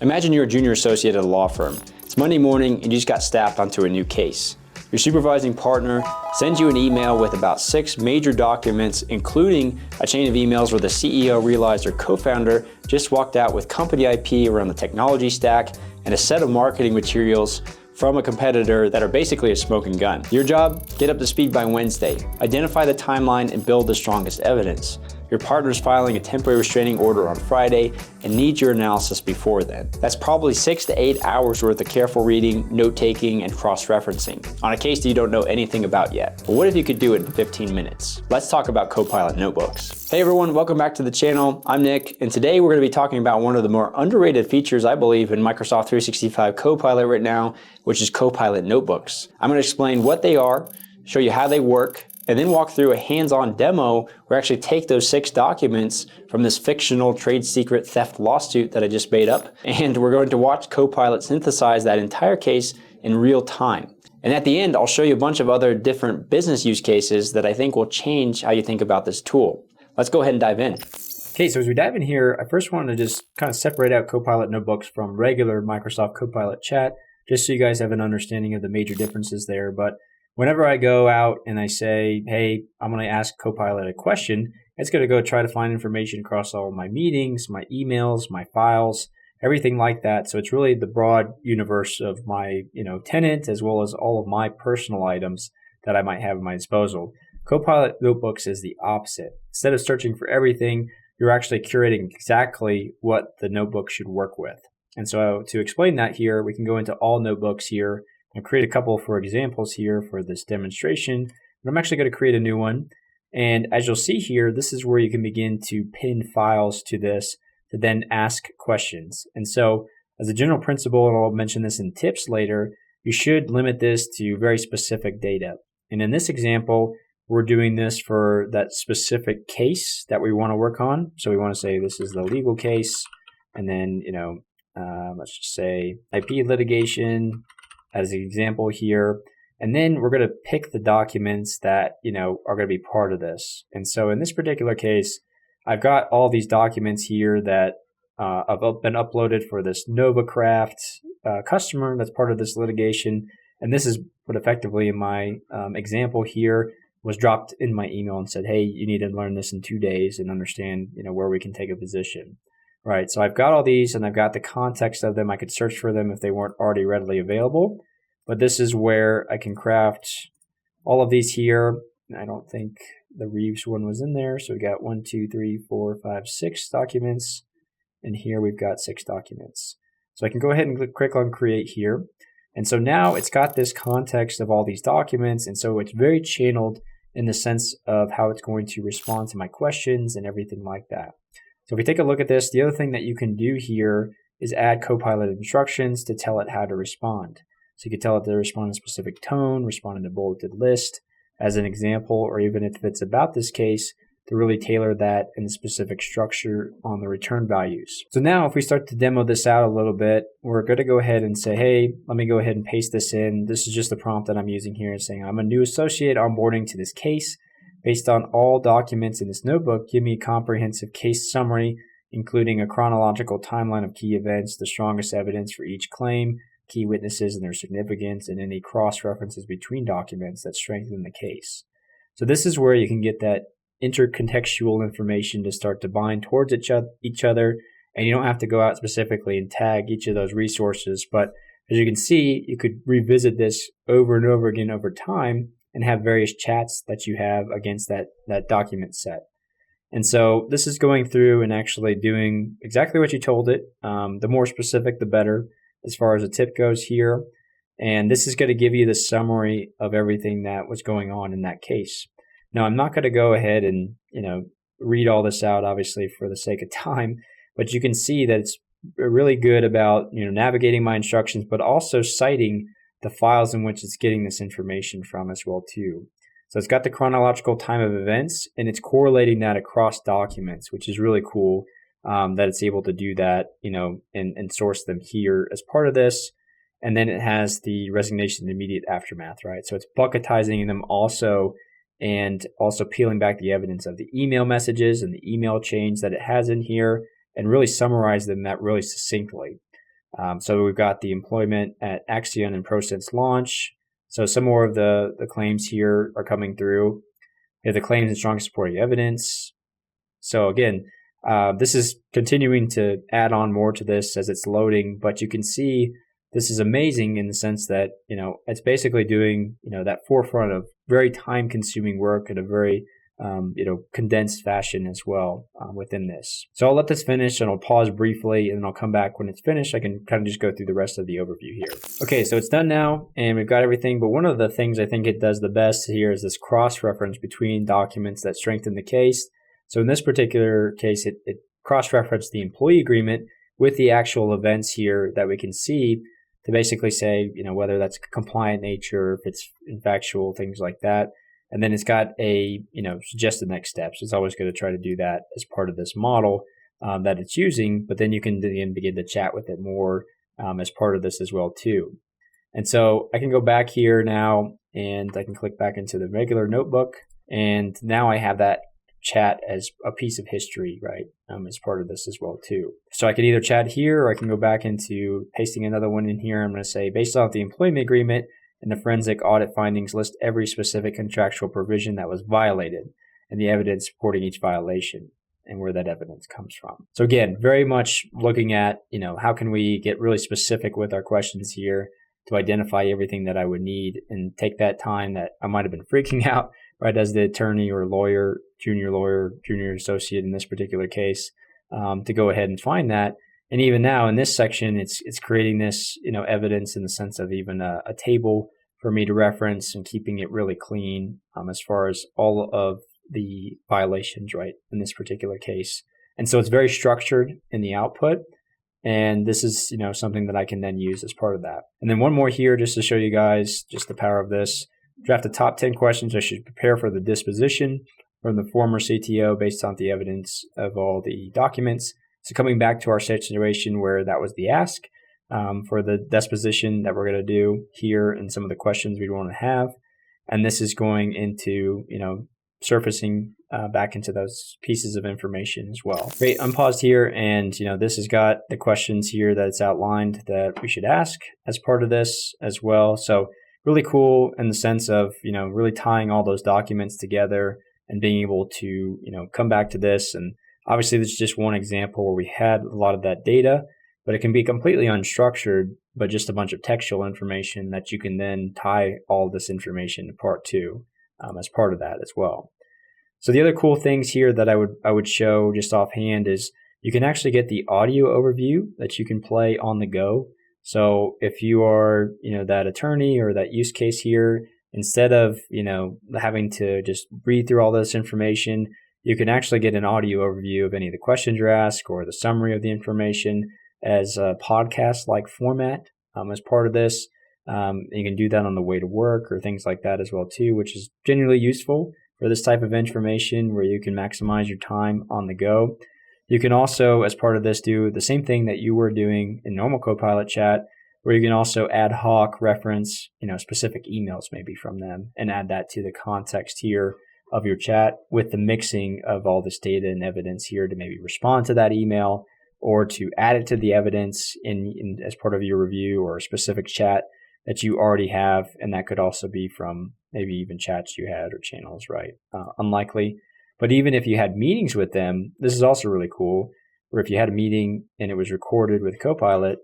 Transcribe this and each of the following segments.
Imagine you're a junior associate at a law firm. It's Monday morning and you just got staffed onto a new case. Your supervising partner sends you an email with about 6 major documents, including a chain of emails where the CEO realized their co-founder just walked out with company IP around the technology stack and a set of marketing materials from a competitor that are basically a smoking gun. Your job? Get up to speed by Wednesday. Identify the timeline and build the strongest evidence. Your partner's filing a temporary restraining order on Friday and needs your analysis before then. That's probably 6 to 8 hours worth of careful reading, note-taking, and cross-referencing on a case that you don't know anything about yet. But what if you could do it in 15 minutes? Let's talk about Copilot Notebooks. Hey everyone, welcome back to the channel. I'm Nick, and today we're going to be talking about one of the more underrated features, I believe, in Microsoft 365 Copilot right now, which is Copilot Notebooks. I'm going to explain what they are, show you how they work, and then walk through a hands-on demo where I actually take those 6 documents from this fictional trade secret theft lawsuit that I just made up, and we're going to watch Copilot synthesize that entire case in real time. And at the end, I'll show you a bunch of other different business use cases that I think will change how you think about this tool. Let's go ahead and dive in. Okay, so as we dive in here, I first want to just kind of separate out Copilot Notebooks from regular Microsoft Copilot Chat, just so you guys have an understanding of the major differences there. But whenever I go out and I say, hey, I'm going to ask Copilot a question, it's going to go try to find information across all of my meetings, my emails, my files, everything like that. So it's really the broad universe of my tenant, as well as all of my personal items that I might have at my disposal. Copilot Notebooks is the opposite. Instead of searching for everything, you're actually curating exactly what the notebook should work with. And so to explain that here, we can go into all notebooks here and create a couple for examples here for this demonstration. But I'm actually going to create a new one. And as you'll see here, this is where you can begin to pin files to this to then ask questions. And so as a general principle, and I'll mention this in tips later, you should limit this to very specific data. And in this example, we're doing this for that specific case that we want to work on. So we want to say this is the legal case. And then, let's just say IP litigation as an example here. And then we're going to pick the documents that, are going to be part of this. And so in this particular case, I've got all these documents here that have been uploaded for this NovaCraft customer that's part of this litigation. And this is what effectively in my example here was dropped in my email and said, hey, you need to learn this in 2 days and understand, where we can take a position. Right, so I've got all these and I've got the context of them. I could search for them if they weren't already readily available. But this is where I can craft all of these here. I don't think the Reeves one was in there. So we got 1, 2, 3, 4, 5, 6 documents. And here we've got 6 documents. So I can go ahead and click on create here. And so now it's got this context of all these documents. And so it's very channeled in the sense of how it's going to respond to my questions and everything like that. So if we take a look at this, the other thing that you can do here is add Copilot instructions to tell it how to respond. So you can tell it to respond in a specific tone, respond in a bulleted list as an example, or even if it's about this case, to really tailor that in a specific structure on the return values. So now if we start to demo this out a little bit, we're going to go ahead and say, hey, let me go ahead and paste this in. This is just the prompt that I'm using here, saying I'm a new associate onboarding to this case. Based on all documents in this notebook, give me a comprehensive case summary, including a chronological timeline of key events, the strongest evidence for each claim, key witnesses and their significance, and any cross-references between documents that strengthen the case. So this is where you can get that intercontextual information to start to bind towards each other, and you don't have to go out specifically and tag each of those resources. But as you can see, you could revisit this over and over again over time and have various chats that you have against that document set. And so this is going through and actually doing exactly what you told it. The more specific, the better as far as a tip goes here. And this is going to give you the summary of everything that was going on in that case. Now, I'm not going to go ahead and, read all this out, obviously, for the sake of time, but you can see that it's really good about, navigating my instructions, but also citing the files in which it's getting this information from as well, too. So it's got the chronological time of events, and it's correlating that across documents, which is really cool that it's able to do that, and source them here as part of this. And then it has the resignation and immediate aftermath, right? So it's bucketizing them also, and also peeling back the evidence of the email messages and the email chains that it has in here, and really summarize them that really succinctly. So we've got the employment at Axion and ProSense launch. So some more of the claims here are coming through. We have the claims and strong supporting evidence. So again, this is continuing to add on more to this as it's loading, but you can see this is amazing in the sense that, it's basically doing, that forefront of very time-consuming work in a very, condensed fashion as well within this. So I'll let this finish and I'll pause briefly and then I'll come back when it's finished. I can kind of just go through the rest of the overview here. Okay, so it's done now and we've got everything, but one of the things I think it does the best here is this cross-reference between documents that strengthen the case. So in this particular case, it cross-referenced the employee agreement with the actual events here that we can see to basically say, whether that's compliant nature, if it's factual, things like that. And then it's got a, suggested next steps. It's always going to try to do that as part of this model that it's using, but then you can then begin to chat with it more as part of this as well too. And so I can go back here now and I can click back into the regular notebook. And now I have that chat as a piece of history, right, as part of this as well too. So I can either chat here or I can go back into pasting another one in here. I'm going to say, based off the employment agreement and the forensic audit findings, list every specific contractual provision that was violated and the evidence supporting each violation and where that evidence comes from. So again, very much looking at, how can we get really specific with our questions here to identify everything that I would need and take that time that I might have been freaking out, right, as the attorney or lawyer, junior associate in this particular case, to go ahead and find that. And even now in this section, it's creating this, evidence in the sense of even a table for me to reference and keeping it really clean as far as all of the violations, right, in this particular case. And so it's very structured in the output. And this is, something that I can then use as part of that. And then one more here just to show you guys just the power of this. Draft the top 10 questions I should prepare for the disposition from the former CTO based on the evidence of all the documents. So coming back to our situation where that was the ask for the disposition that we're going to do here and some of the questions we want to have. And this is going into, surfacing back into those pieces of information as well. Great, unpaused here and, this has got the questions here that it's outlined that we should ask as part of this as well. So really cool in the sense of, really tying all those documents together and being able to, come back to this. And obviously, this is just one example where we had a lot of that data, but it can be completely unstructured, but just a bunch of textual information that you can then tie all this information to part two as part of that as well. So the other cool things here that I would show just offhand is you can actually get the audio overview that you can play on the go. So if you are, that attorney or that use case here, instead of, having to just read through all this information, you can actually get an audio overview of any of the questions you're asked or the summary of the information as a podcast-like format as part of this. You can do that on the way to work or things like that as well too, which is generally useful for this type of information where you can maximize your time on the go. You can also, as part of this, do the same thing that you were doing in normal Copilot Chat, where you can also ad hoc reference, specific emails maybe from them and add that to the context here of your chat with the mixing of all this data and evidence here to maybe respond to that email or to add it to the evidence in as part of your review or a specific chat that you already have. And that could also be from maybe even chats you had or channels, right? Unlikely. But even if you had meetings with them, this is also really cool, where if you had a meeting and it was recorded with Copilot,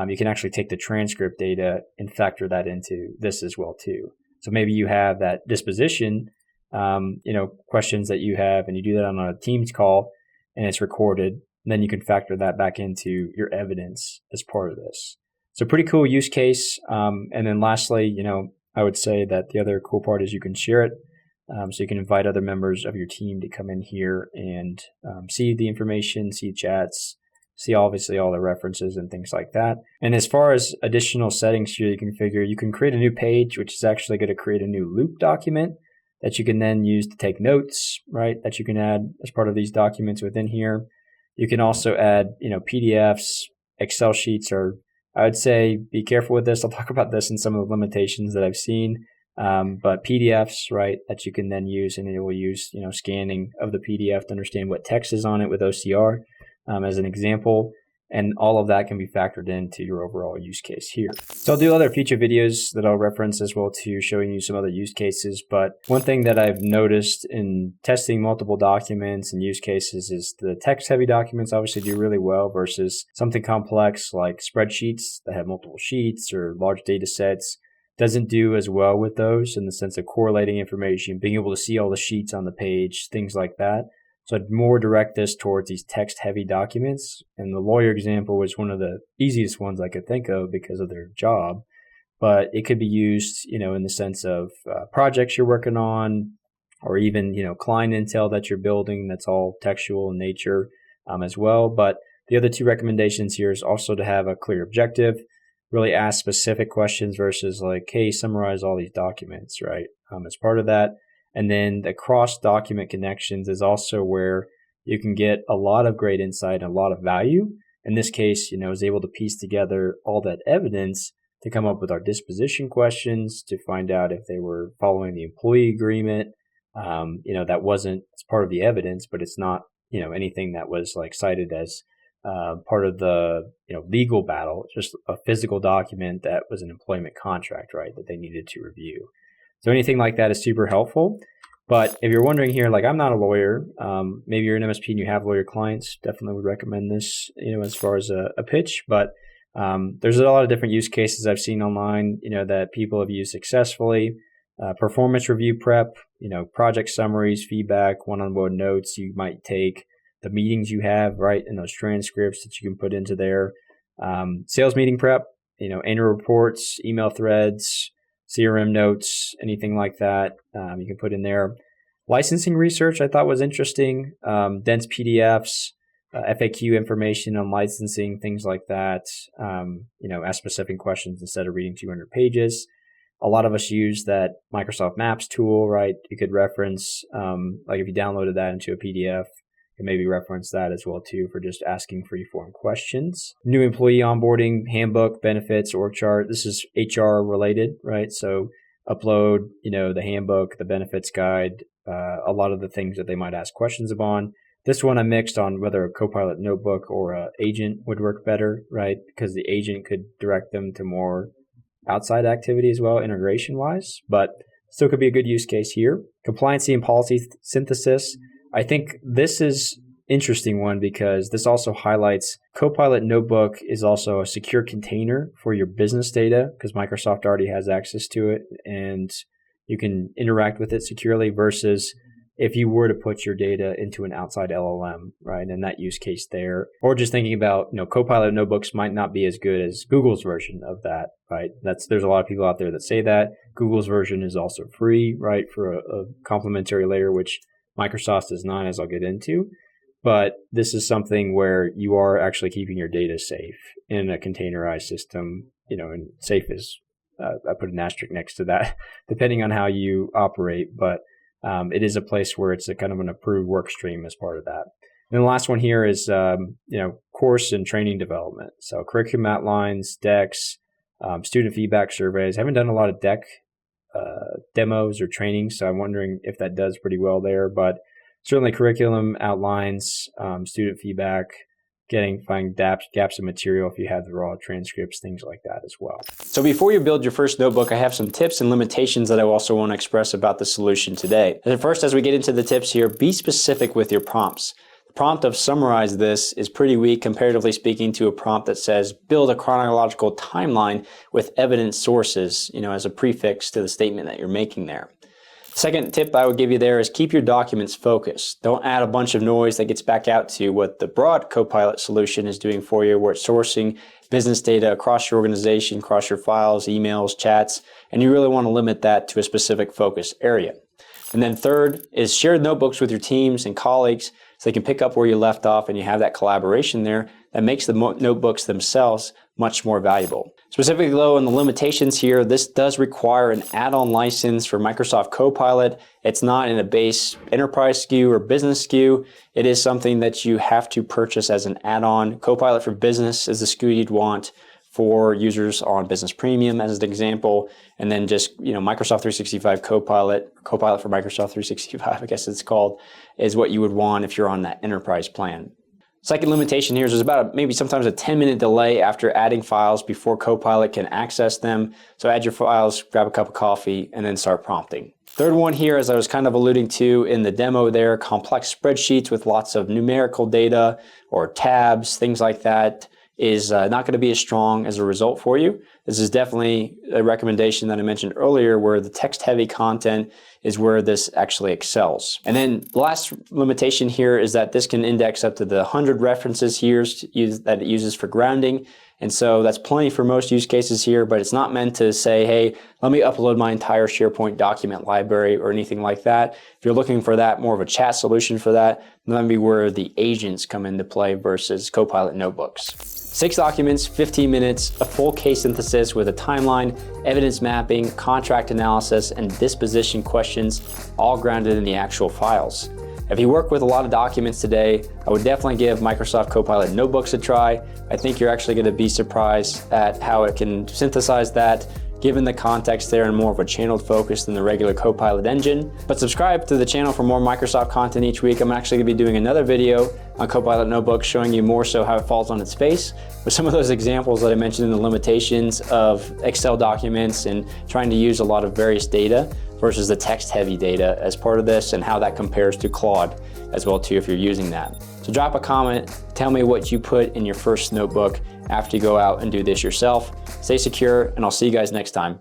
you can actually take the transcript data and factor that into this as well too. So maybe you have that disposition, questions that you have, and you do that on a Teams call and it's recorded. And then you can factor that back into your evidence as part of this. So pretty cool use case. And then lastly, I would say that the other cool part is you can share it. So you can invite other members of your team to come in here and see the information, see chats, see obviously all the references and things like that. And as far as additional settings here you can configure, you can create a new page, which is actually going to create a new loop document that you can then use to take notes, right? That you can add as part of these documents within here. You can also add, PDFs, Excel sheets, or I would say be careful with this. I'll talk about this in some of the limitations that I've seen. But PDFs, right, that you can then use, and it will use, scanning of the PDF to understand what text is on it with OCR as an example. And all of that can be factored into your overall use case here. So I'll do other future videos that I'll reference as well too, showing you some other use cases. But one thing that I've noticed in testing multiple documents and use cases is the text-heavy documents obviously do really well versus something complex like spreadsheets that have multiple sheets or large data sets. Doesn't do as well with those in the sense of correlating information, being able to see all the sheets on the page, things like that. So I'd more direct this towards these text-heavy documents. And the lawyer example was one of the easiest ones I could think of because of their job. But it could be used, in the sense of projects you're working on, or even, client intel that you're building that's all textual in nature as well. But the other two recommendations here is also to have a clear objective, really ask specific questions versus like, hey, summarize all these documents, right? As part of that. And then the cross-document connections is also where you can get a lot of great insight and a lot of value. In this case, I was able to piece together all that evidence to come up with our disposition questions to find out if they were following the employee agreement. That wasn't as part of the evidence, but it's not, anything that was like cited as part of the, legal battle. It's just a physical document that was an employment contract, right, that they needed to review. So anything like that is super helpful. But if you're wondering here, like I'm not a lawyer, maybe you're an MSP and you have lawyer clients, definitely would recommend this, as far as a pitch. But there's a lot of different use cases I've seen online, that people have used successfully. Performance review prep, project summaries, feedback, one-on-one notes you might take, the meetings you have, right, and those transcripts that you can put into there. Sales meeting prep, annual reports, email threads, CRM notes, anything like that, you can put in there. Licensing research I thought was interesting. Dense PDFs, FAQ information on licensing, things like that. Ask specific questions instead of reading 200 pages. A lot of us use that Microsoft Maps tool, right? You could reference, like if you downloaded that into a PDF, you can maybe reference that as well too for just asking free-form questions. New employee onboarding, handbook, benefits, org chart. This is HR related, right? So upload, the handbook, the benefits guide, a lot of the things that they might ask questions upon. This one I mixed on whether a Copilot notebook or an agent would work better, right? Because the agent could direct them to more outside activity as well, integration-wise, but still could be a good use case here. Compliancy and policy synthesis. I think this is interesting one because this also highlights Copilot Notebook is also a secure container for your business data because Microsoft already has access to it and you can interact with it securely versus if you were to put your data into an outside LLM, right? And that use case there, or just thinking about, Copilot Notebooks might not be as good as Google's version of that, right? There's a lot of people out there that say that. Google's version is also free, right? For a complementary layer, which Microsoft is not, as I'll get into. But this is something where you are actually keeping your data safe in a containerized system, and safe is, I put an asterisk next to that, depending on how you operate. But it is a place where it's a kind of an approved work stream as part of that. And the last one here is, course and training development. So curriculum outlines, decks, student feedback surveys. I haven't done a lot of deck demos or trainings, so I'm wondering if that does pretty well there. But certainly curriculum outlines, student feedback, finding gaps in material if you have the raw transcripts, things like that as well. So before you build your first notebook, I have some tips and limitations that I also want to express about the solution today. And first, as we get into the tips here, be specific with your prompts. The prompt of summarize this is pretty weak, comparatively speaking, to a prompt that says build a chronological timeline with evidence sources, as a prefix to the statement that you're making there. Second tip I would give you there is keep your documents focused. Don't add a bunch of noise that gets back out to what the broad Copilot solution is doing for you, where it's sourcing business data across your organization, across your files, emails, chats, and you really want to limit that to a specific focus area. And then third is share notebooks with your teams and colleagues so they can pick up where you left off and you have that collaboration there that makes the notebooks themselves much more valuable. Specifically though, in the limitations here, this does require an add-on license for Microsoft Copilot. It's not in a base enterprise SKU or business SKU. It is something that you have to purchase as an add-on. Copilot for Business is the SKU you'd want for users on Business Premium as an example, and then just Microsoft 365 Copilot for Microsoft 365, I guess it's called, is what you would want if you're on that enterprise plan. Second limitation here is there's about maybe sometimes a 10-minute delay after adding files before Copilot can access them. So add your files, grab a cup of coffee, and then start prompting. Third one here, as I was kind of alluding to in the demo there, complex spreadsheets with lots of numerical data or tabs, things like that, is not going to be as strong as a result for you. This is definitely a recommendation that I mentioned earlier, where the text-heavy content is where this actually excels. And then the last limitation here is that this can index up to the 100 references here that it uses for grounding. And so that's plenty for most use cases here, but it's not meant to say, hey, let me upload my entire SharePoint document library or anything like that. If you're looking for that, more of a chat solution for that, then that'd be where the agents come into play versus Copilot Notebooks. 6 documents, 15 minutes, a full case synthesis with a timeline, evidence mapping, contract analysis, and disposition questions, all grounded in the actual files. If you work with a lot of documents today, I would definitely give Microsoft Copilot Notebooks a try. I think you're actually going to be surprised at how it can synthesize that, given the context there and more of a channeled focus than the regular Copilot engine. But subscribe to the channel for more Microsoft content each week. I'm actually going to be doing another video on Copilot Notebooks showing you more so how it falls on its face with some of those examples that I mentioned in the limitations of Excel documents and trying to use a lot of various data versus the text-heavy data as part of this, and how that compares to Claude as well too if you're using that. So drop a comment, tell me what you put in your first notebook after you go out and do this yourself. Stay secure, and I'll see you guys next time.